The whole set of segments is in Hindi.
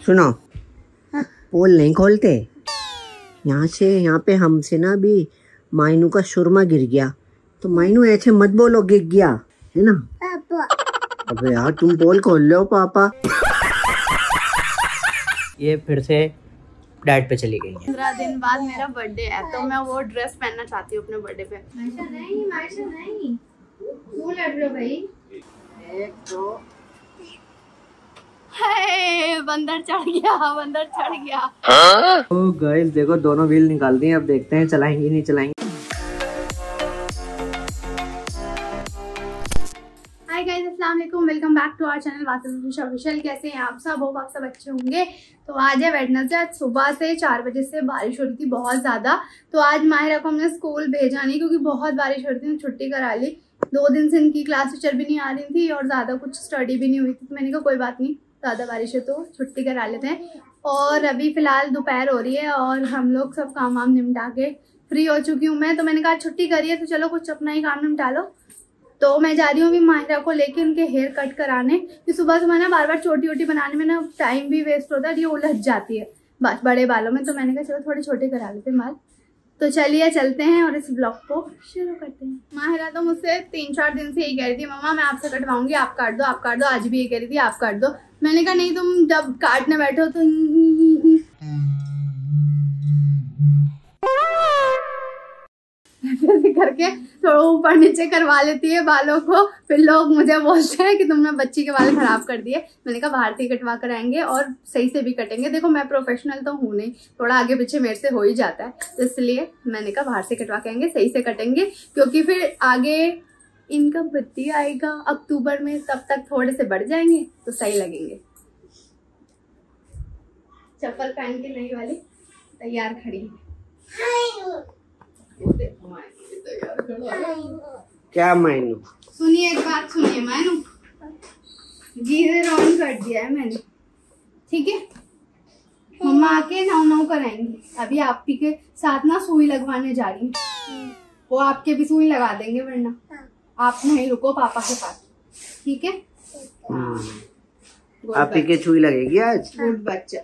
सुनो, पोल नहीं खोलते यहाँ से। यहाँ पे हमसे ना भी मायनू का सुरमा गिर गया, तो मायनू ऐसे मत बोलो गिर गया, है ना पापा। अबे यार तुम पोल खोल लो पापा। ये फिर से डाइट पे चली गई है। 15 दिन बाद मेरा बर्थडे है, तो मैं वो ड्रेस पहनना चाहती हूँ अपने बर्थडे पे। नहीं क्यों लड़ रहे हो भाई? एक दो बंदर चढ़ गया, बंदर चढ़ गया। ओ गाइस देखो, दोनों व्हील निकाल दिए। अब देखते हैं चलाएंगे नहीं चलाएंगे। हाय गाइस, अस्सलाम वालेकुम, welcome back to our channel Wasil official. कैसे हैं आप सब? होप आप सब अच्छे होंगे। तो आज है वेडनेसडे। आज सुबह से 4 बजे से बारिश हो रही थी बहुत ज़्यादा। तो आज माहिरा को हमने स्कूल भेजा नहीं, क्योंकि बहुत बारिश हो रही थी, छुट्टी करा ली। 2 दिन से इनकी क्लास टीचर भी नहीं आ रही थी और ज़्यादा कुछ स्टडी भी नहीं हुई थी। तो मैंने कहा कोई बात नहीं, ज़्यादा बारिश है तो छुट्टी करा लेते हैं। और अभी फ़िलहाल दोपहर हो रही है और हम लोग सब काम वाम निपटा के फ्री हो चुकी हूँ मैं। तो मैंने कहा छुट्टी करी है तो चलो कुछ अपना ही काम निपटा लो। तो मैं जा रही हूँ अभी माहिरा को लेके उनके हेयर कट कराने, कि सुबह सुबह ना बार बार छोटी छोटी बनाने में ना टाइम भी वेस्ट होता है, ये उलझ जाती है बड़े बालों में। तो मैंने कहा चलो थोड़े छोटे करा लेते हैं बाल। तो चलिए चलते हैं और इस ब्लॉग को शुरू करते हैं। माहिरा तो मुझसे 3-4 दिन से यही कह रही थी, मम्मा मैं आपसे कटवाऊंगी, आप काट दो, आप काट दो। आज भी ये कह रही थी आप काट दो। मैंने कहा नहीं, तुम जब काटने बैठो तो करके थोड़ा ऊपर नीचे करवा लेती है बालों को। फिर लोग मुझे बोलते हैं कि तुमने बच्ची के बाल खराब कर दिए। मैंने कहा बाहर से कटवा कर आएंगे और सही से भी कटेंगे। देखो मैं प्रोफेशनल तो हूँ नहीं, थोड़ा आगे पीछे मेरे से हो ही जाता है, तो इसलिए मैंने कहा बाहर से कटवा के आएंगे, सही से कटेंगे। क्योंकि फिर आगे इनका बर्थडे आएगा अक्टूबर में, तब तक थोड़े से बढ़ जाएंगे तो सही लगेंगे। चप्पल पहन के नई वाली तैयार खड़ी है। क्या मायनू? सुनिए एक बात, सुनिए मायनू, गीजर ऑन कर दिया है मैंने, ठीक है? मम्मा आके नाव कराएंगे। अभी आप ही के साथ ना सुई लगवाने जा रही है, वो आपके भी सुई लगा देंगे, वरना आप नहीं रुको पापा के पास, ठीक है? आप ही के सुई लगेगी आज। गुड बच्चा।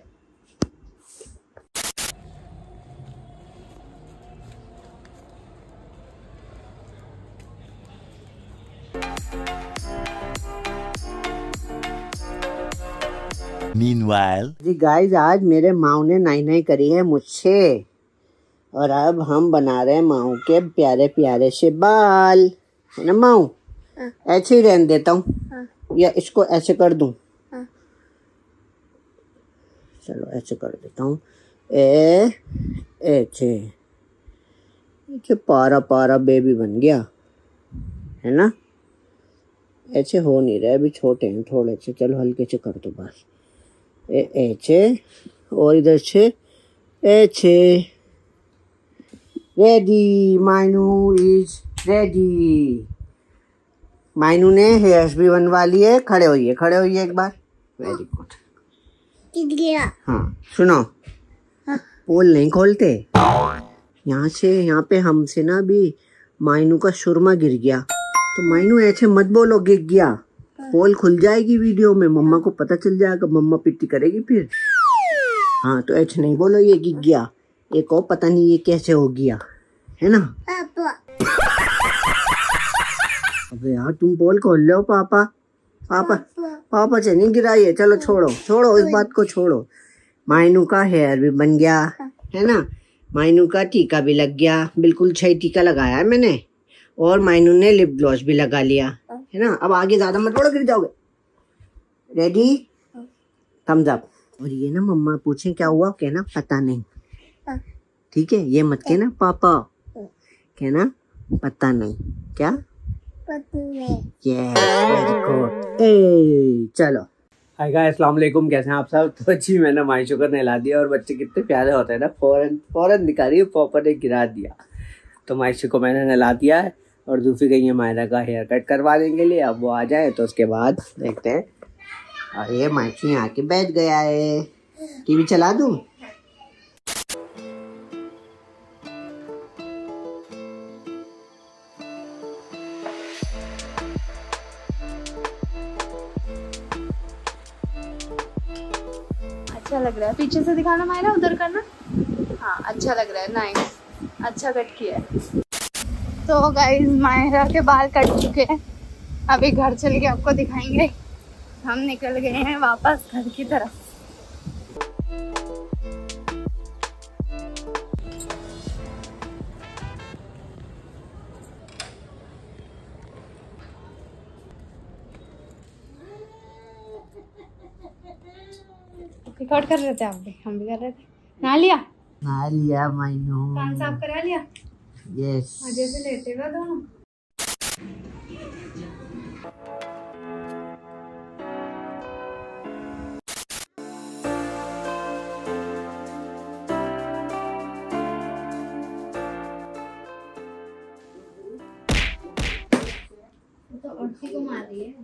Meanwhile, जी गाइस, आज मेरे माऊ ने नाई करी है मुझसे, और अब हम बना रहे हैं माऊ के प्यारे प्यारे से बाल, है ना माऊ? ऐसे ही रहने देता हूँ या इसको ऐसे कर दूं? चलो ऐसे कर देता हूँ। ऐसे पारा पारा बेबी बन गया, है ना? ऐसे हो नहीं रहा, अभी छोटे हैं थोड़े से। चलो हल्के से कर दो बस। ऐसे, और इधर से ऐसे। Ready, Mainu is ready. Mainu ने हेयर्स भी बनवा लिए। खड़े होइए, खड़े होइए एक बार। Very good. हाँ सुनो, पोल नहीं खोलते यहाँ से। यहाँ पे हमसे ना भी मायनू का सुरमा गिर गया, तो मायनू ऐसे मत बोलो गिर गया। पोल खुल जाएगी वीडियो में, मम्मा को पता चल जाएगा, मम्मा पिट्टी करेगी फिर। हाँ तो ऐसे नहीं बोलो ये गिर गया, एक और पता नहीं ये कैसे हो गया, है ना पापा। अबे यार तुम पोल खोल लो पापा। पापा पापा से नहीं गिराइए। चलो छोड़ो छोड़ो, इस बात को छोड़ो। मायनू का हेयर भी बन गया, है ना? मायनू का टीका भी लग गया, बिल्कुल सही टीका लगाया है मैंने। और मायनू ने लिप ग्लॉस भी लगा लिया, है ना? अब आगे ज्यादा मत बढ़ो, गिर जाओगे। Ready, thumbs up. और ये ना मम्मा पूछे क्या हुआ, कहना पता नहीं, ठीक है? ये मत कहना पापा, कहना पता नहीं। क्या? पता नहीं। Very good. चलो हाय गाइस, अस्सलाम वालेकुम, कैसे हैं आप सब? तो अच्छी मैंने मायशू को नहला दिया, और बच्चे कितने प्यारे होते हैं ना, फौरन दिखा रही है, पापा ने गिरा दिया। तो मायशू को मैंने नहला दिया है, और दूसरी गई है मायरा का हेयर कट करवाने के लिए। अब वो आ जाए तो उसके बाद देखते हैं। और ये मायशू यहाँ आके बैठ गया है। टीवी चला दूँ? अच्छा लग रहा है। पीछे से दिखाना मायरा, उधर करना। हाँ अच्छा लग रहा है, नाइस, अच्छा कट किया है। तो गाइस मायरा के बाल कट चुके हैं, अभी घर चल के आपको दिखाएंगे। हम निकल गए हैं वापस घर की तरफ। रिकॉर्ड कर रहे थे आप भी, हम भी कर रहे थे। नहा लिया माइनू, कान साफ करा लिया। यस मजे से लेटे हुए दोनों। तो औरती को मार रही है।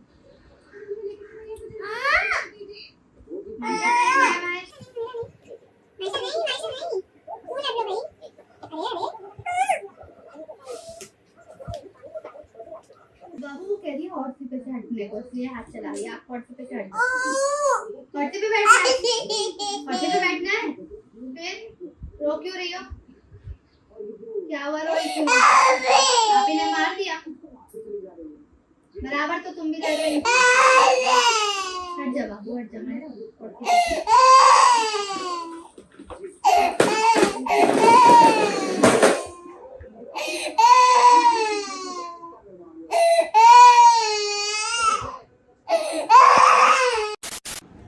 बाबू कह रही है औरती पे चढ़ने को, इसलिए हाथ चला रही है। आप औरती पे चढ़ जाओ। औरती पे बैठना है, औरती पे बैठना है। फिर रो क्यों रही हो? क्या हुआ रोई? आप ही ने मार दिया बराबर, तो तुम भी कर रही हो। हट जा बाबू, हट जा मेरा।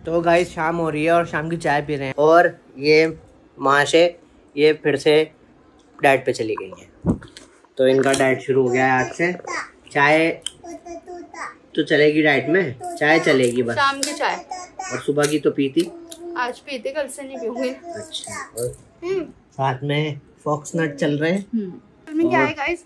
तो गाइस शाम हो रही है और शाम की चाय पी रहे हैं, और ये माँ से ये फिर से डाइट पे चली गई है। तो इनका डाइट शुरू हो गया है आज से। चाय तो चलेगी डाइट में, चाय चलेगी बस, शाम की चाय। और सुबह की तो पीती, आज पीते, कल से नहीं पीऊंगी। अच्छा, और साथ में फॉक्स नट चल रहे हैं। क्या है गाइस,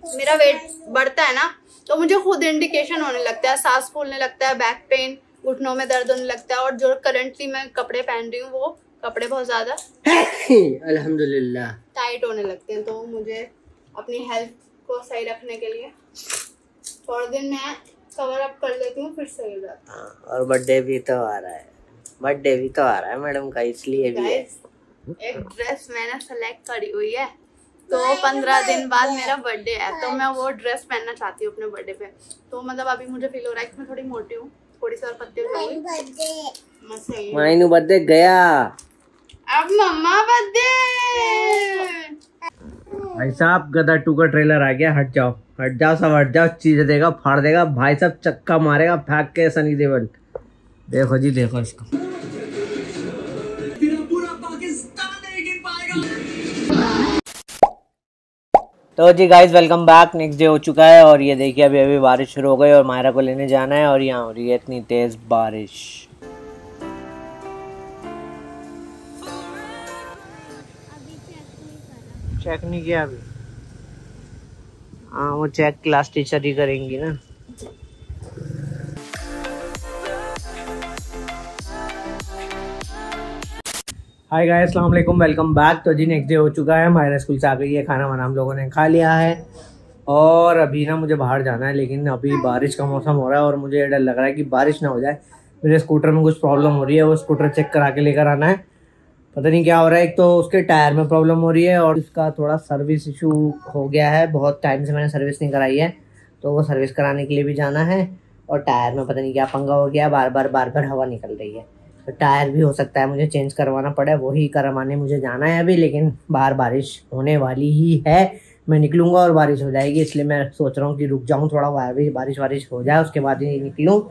मेरा वेट बढ़ता है ना, तो मुझे खुद इंडिकेशन होने लगता है, सांस फूलने लगता है, बैक पेन, घुटनों में दर्द होने लगता है। और जो करंटली मैं कपड़े पहन रही हूँ, वो कपड़े बहुत ज्यादा अल्हम्दुलिल्लाह टाइट होने लगते हैं। तो मुझे अपनी हेल्थ को सही रखने के लिए थोड़े दिन मैं कवर अप कर लेती हूँ, फिर सही हो जाता है। और बर्थडे भी तो आ रहा है, बर्थडे भी तो आ रहा है मैडम का, इसलिए भी है। एक ड्रेस मैंने सेलेक्ट करी हुई है, तो 15 दिन बाद मेरा बर्थडे है, तो मैं वो ड्रेस पहनना चाहती हूँ अपने बर्थडे पे। तो मतलब अभी मुझे फील हो रहा है कि मैं थोड़ी मोटी हूँ, थोड़ी सी और पत्ती हो जाऊंगी। माइनू बर्थडे गया, अब मम्मा बर्थडे। भाई साहब गदर 2 का ट्रेलर आ गया। हट जाओ, हट जाओ, सब हट जाओ, चीजें देगा, फाड़ देगा भाई साहब, चक्का मारेगा फेंक के सनी देओल। देखो जी, देखो इसको। तो जी guys welcome back. Next day हो चुका है और ये देखिए अभी अभी बारिश शुरू हो गई और मायरा को लेने जाना है, और यहाँ हो रही है इतनी तेज बारिश। चेक नहीं किया अभी? हाँ वो चेक क्लास टीचर ही करेंगी ना। हाय गाइस, अस्सलाम वालेकुम, वेलकम बैक। तो जी नेक्स्ट डे हो चुका है, मायरा स्कूल से आ गई है, खाना वाना हम लोगों ने खा लिया है, और अभी ना मुझे बाहर जाना है, लेकिन अभी बारिश का मौसम हो रहा है और मुझे डर लग रहा है कि बारिश ना हो जाए। मेरे स्कूटर में कुछ प्रॉब्लम हो रही है, वो स्कूटर चेक करा के लेकर आना है। पता नहीं क्या हो रहा है, एक तो उसके टायर में प्रॉब्लम हो रही है और उसका थोड़ा सर्विस इशू हो गया है। बहुत टाइम से मैंने सर्विस नहीं कराई है, तो वो सर्विस कराने के लिए भी जाना है। और टायर में पता नहीं क्या पंगा हो गया, बार बार हवा निकल रही है, तो टायर भी हो सकता है मुझे चेंज करवाना पड़े, वही करवाने मुझे जाना है अभी। लेकिन बाहर बारिश होने वाली ही है, मैं निकलूँगा और बारिश हो जाएगी, इसलिए मैं सोच रहा हूँ कि रुक जाऊँ थोड़ा, बारिश हो जाए उसके बाद ही निकलूँ।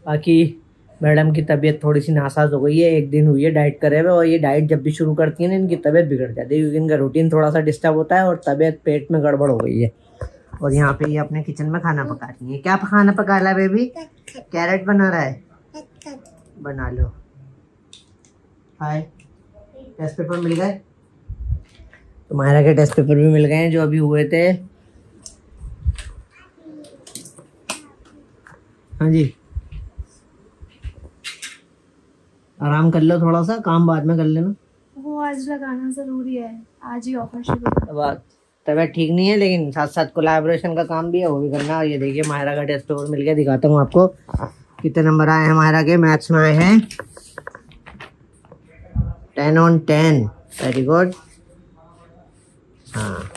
बाकी मैडम की तबीयत थोड़ी सी नासाज हो गई है, 1 दिन हुई है डाइट करे हुए, और ये डाइट जब भी शुरू करती है ना इनकी तबीयत बिगड़ जाती है, क्योंकि इनका रूटीन थोड़ा सा डिस्टर्ब होता है और तबीयत पेट में गड़बड़ हो गई है। और यहाँ पे ये अपने किचन में खाना पका रही है। क्या खाना पका रहा है बेबी? कैरेट बना रहा है, बना लो। हाय, टेस्ट पेपर मिल गए? तो मायरा के टेस्ट पेपर भी मिल गए हैं जो अभी हुए थे। हाँ जी, आराम कर लो, थोड़ा सा काम बाद में कर लेना। वो आज लगाना जरूरी है, आज ही ऑफर शुरू है। तबीयत ठीक नहीं है, लेकिन साथ साथ कोलैबोरेशन का काम भी है, वो भी करना। और ये देखिए मायरा का टेस्ट पेपर मिल गया, दिखाता हूँ आपको कितने नंबर आए हैं मायरा के। मैथ्स में आए हैं 10 on 10, वेरी गुड। हाँ,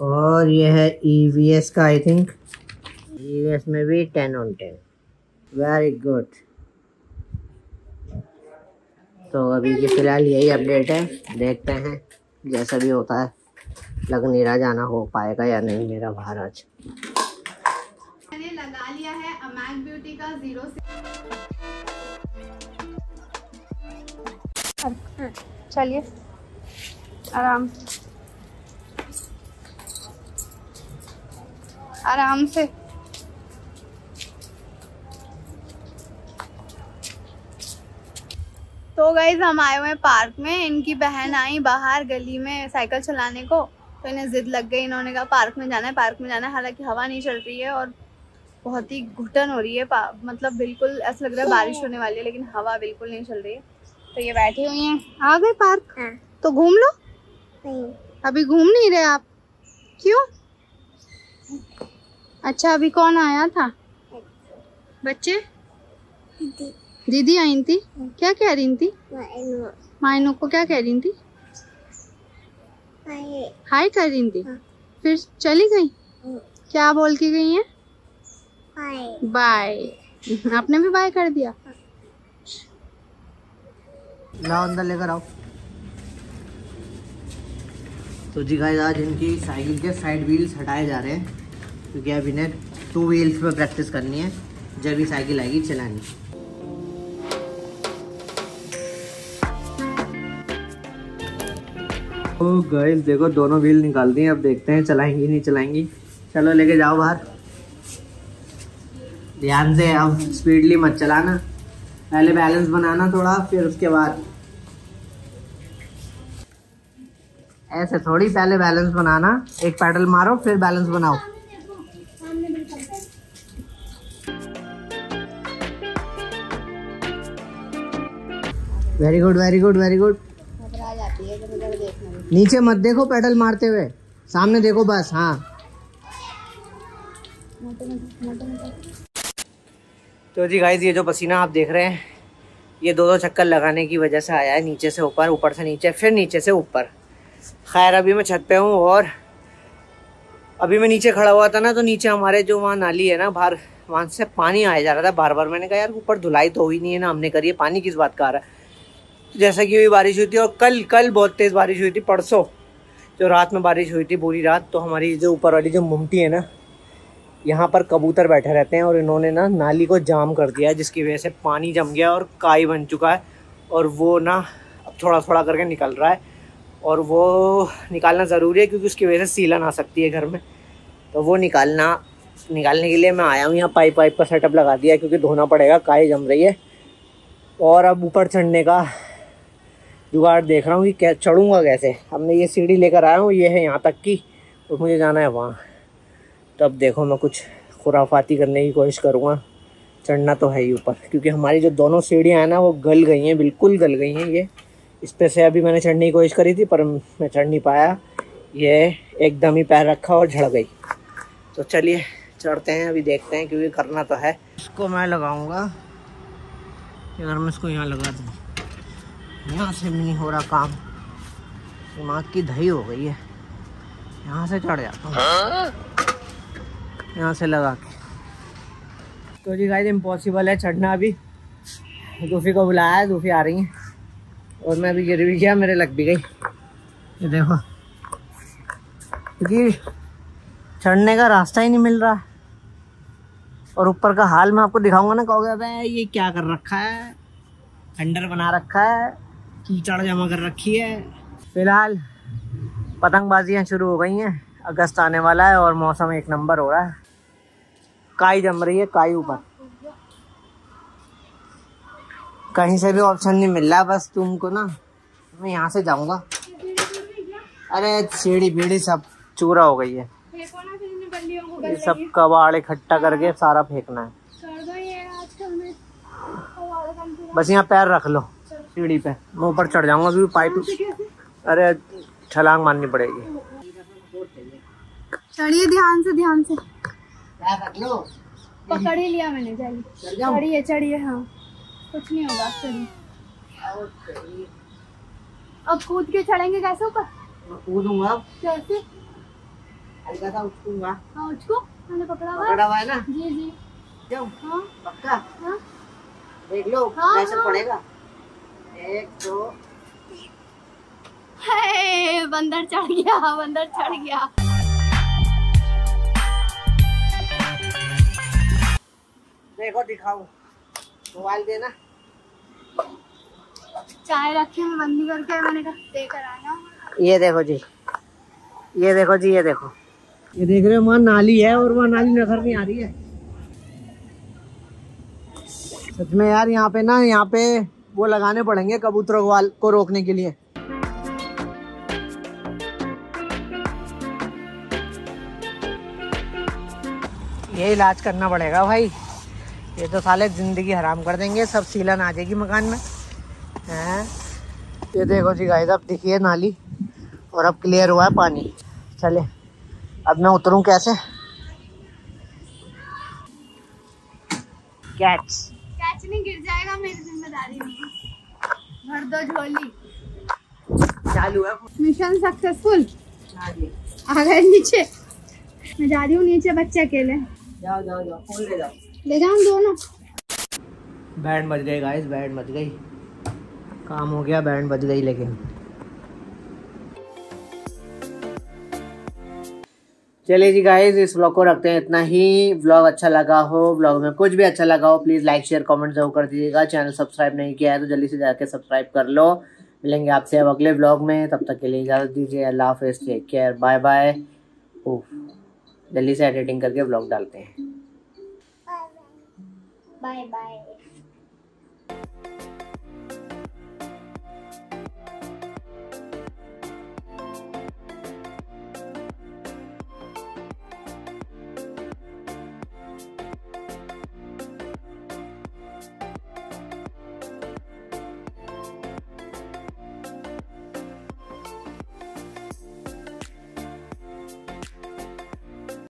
और ये है EVS का, आई थिंक EVS में भी 10 on 10, वेरी गुड। तो अभी की फ़िलहाल यही अपडेट है, देखते हैं जैसा भी होता है। लग नहीं रहा जाना हो पाएगा या नहीं मेरा बाहर आज। मैंने लगा लिया है अमैक ब्यूटी का 06। चलिए आराम आराम से। तो गाइज हम आए हुए हैं पार्क में। इनकी बहन आई बाहर गली में साइकिल चलाने को, तो इन्हें जिद लग गई। इन्होंने कहा पार्क में जाना है, पार्क में जाना है। हालांकि हवा नहीं चल रही है और बहुत ही घुटन हो रही है, मतलब बिल्कुल ऐसा लग रहा है बारिश होने वाली है, लेकिन हवा बिल्कुल नहीं चल रही है। तो ये बैठी हुई हैं। आ गए पार्क? तो घूम लो। नहीं, अभी घूम नहीं रहे आप? क्यों? अच्छा, अभी कौन आया था? बच्चे? दीदी आई थी। क्या कह रही थी? मायनू को क्या कह रही थी? हाय कर रही थी। फिर चली गई? क्या बोल के गई है? बाय। आपने भी बाय कर दिया? लाओ अंदर लेकर आओ। तो जी गाइस, आज इनकी साइकिल के साइड व्हील्स हटाए जा रहे हैं, क्योंकि अब इन्हें 2 व्हील्स पे प्रैक्टिस करनी है जब भी साइकिल आएगी चलानी। ओ गाइस देखो, दोनों व्हील निकाल दी हैं। अब देखते हैं चलाएंगी नहीं चलाएंगी। चलो लेके जाओ बाहर, ध्यान से। अब स्पीडली मत चलाना, पहले बैलेंस बनाना थोड़ा, फिर उसके बाद ऐसे थोड़ी, पहले बैलेंस बनाना। एक पैडल मारो फिर बैलेंस बनाओ। Very good very good very good. नीचे मत देखो पैडल मारते हुए, सामने देखो बस। हाँ, तो जी गाइस, ये जो पसीना आप देख रहे हैं, ये 2-2 चक्कर लगाने की वजह से आया है। नीचे से ऊपर, ऊपर से नीचे, फिर नीचे से ऊपर। खैर अभी मैं छत पे हूँ, और अभी मैं नीचे खड़ा हुआ था ना, तो नीचे हमारे जो वहाँ नाली है ना बाहर, वहाँ से पानी आया जा रहा था बार बार। मैंने कहा यार ऊपर धुलाई तो हुई नहीं है ना हमने करी है, पानी किस बात का आ रहा है। जैसा कि हुई बारिश हुई थी, और कल बहुत तेज़ बारिश हुई थी। परसों जो रात में बारिश हुई थी पूरी रात, तो हमारी जो ऊपर वाली जो मुमटी है ना, यहाँ पर कबूतर बैठे रहते हैं, और इन्होंने ना नाली को जाम कर दिया है, जिसकी वजह से पानी जम गया और काई बन चुका है। और वो ना अब थोड़ा थोड़ा करके निकल रहा है, और वो निकालना ज़रूरी है क्योंकि उसकी वजह से सीलन आ सकती है घर में। तो वो निकालने के लिए मैं आया हूँ। यहाँ पाइप का सेटअप लगा दिया है, क्योंकि धोना पड़ेगा, काई जम रही है। और अब ऊपर चढ़ने का जुगाड़ देख रहा हूँ कि क्या चढ़ूँगा कैसे। अब मैं ये सीढ़ी लेकर आया हूँ, ये है यहाँ तक की, और मुझे जाना है वहाँ। तो अब देखो, मैं कुछ खुराफाती करने की कोशिश करूँगा। चढ़ना तो है ही ऊपर, क्योंकि हमारी जो दोनों सीढ़ियाँ हैं ना, वो गल गई हैं, बिल्कुल गल गई हैं। ये इस पे से अभी मैंने चढ़ने की कोशिश करी थी, पर मैं चढ़ नहीं पाया। ये एकदम ही पैर रखा और झड़ गई। तो चलिए चढ़ते हैं, अभी देखते हैं, क्योंकि करना तो है। इसको मैं लगाऊँगा, अगर मैं इसको यहाँ लगा दूँ, यहाँ से नहीं हो रहा काम, दिमाग की दही हो गई है। यहाँ से चढ़ जाता हूँ, यहाँ से लगा के। तो जी गाइस, इम्पॉसिबल है चढ़ना। अभी दूफी को बुलाया है, दूफी आ रही है, और मैं अभी गिर भी गया, मेरे लग भी गई। ये देखो, क्योंकि चढ़ने का रास्ता ही नहीं मिल रहा। और ऊपर का हाल मैं आपको दिखाऊंगा ना, कहोगे अबे ये क्या कर रखा है, खंडर बना रखा है, कीचड़ जमा कर रखी है। फिलहाल पतंगबाजियाँ शुरू हो गई हैं, अगस्त आने वाला है और मौसम एक नंबर हो रहा है। काई जम रही है, काई ऊपर। कहीं से भी ऑप्शन नहीं मिल रहा, बस तुमको ना मैं यहाँ से जाऊँगा। अरे सीढ़ी बीढ़ी सब चूरा हो गई है, ये सब कबाड़ इकट्ठा करके सारा फेंकना है। बस यहाँ पैर रख लो सीढ़ी पे, मैं ऊपर चढ़ जाऊंगा क्योंकि पाइप। अरे छलांग मारनी पड़ेगी। चढ़िए ध्यान से, ध्यान से। पैर रख लो। पकड़ ही लिया मैंने, चढ़िए चढ़िए। हाँ कुछ नहीं होगा, चढ़िए। अब कूद के चढ़ेंगे कैसे ऊपर? मैं कूदूंगा। कैसे? हल्का सा उछलूंगा। हाँ उछको, मैंने पकड़ा हुआ है ना। जी जी। जाऊं? हाँ पक्का? हाँ देख लो कैसे पड़ेगा। 1 2। बंदर चढ़ गया, बंदर चढ़ गया। देखो दिखाओ, मोबाइल देना। चाय रखी मैं बंदी करके, मैंने कहा देकर आना। ये देखो जी, ये देखो जी, ये देखो, ये देख रहे हो वहाँ नाली है और वहाँ नाली नजर नहीं आ रही है। सच में यार यहाँ पे ना, यहाँ पे वो लगाने पड़ेंगे कबूतरों को रोकने के लिए। ये इलाज करना पड़ेगा भाई, ये तो साले जिंदगी हराम कर देंगे, सब सीलन आ जाएगी मकान में हैं। ये देखो जी गाइस, अब देखिए नाली, और अब क्लियर हुआ है पानी। चले अब मैं उतरूं कैसे? कैच नहीं गिर जाएगा, मेरी जिम्मेदारी नहीं है। भर दो झोली। चालू है मिशन सक्सेसफुल। आ गए नीचे, मैं जा रही हूँ नीचे, बच्चे अकेले। जाओ जाओ जाओ, फोन ले जाओ, ले जाओ दोनों। बैंड बज गई गाइस, बैंड बज गई, काम हो गया, बैंड बज गई। लेकिन चलिए जी गाइस, इस व्लॉग को रखते हैं इतना ही। व्लॉग अच्छा लगा हो, व्लॉग में कुछ भी अच्छा लगा हो, प्लीज़ लाइक शेयर कमेंट जरूर कर दीजिएगा। चैनल सब्सक्राइब नहीं किया है तो जल्दी से जाके सब्सक्राइब कर लो। मिलेंगे आपसे अब अगले व्लॉग में, तब तक के लिए इजाज़त दीजिए। अल्लाह हाफिज़, टेक केयर, बाय बाय। जल्दी से एडिटिंग करके व्लॉग डालते हैं। Bye bye.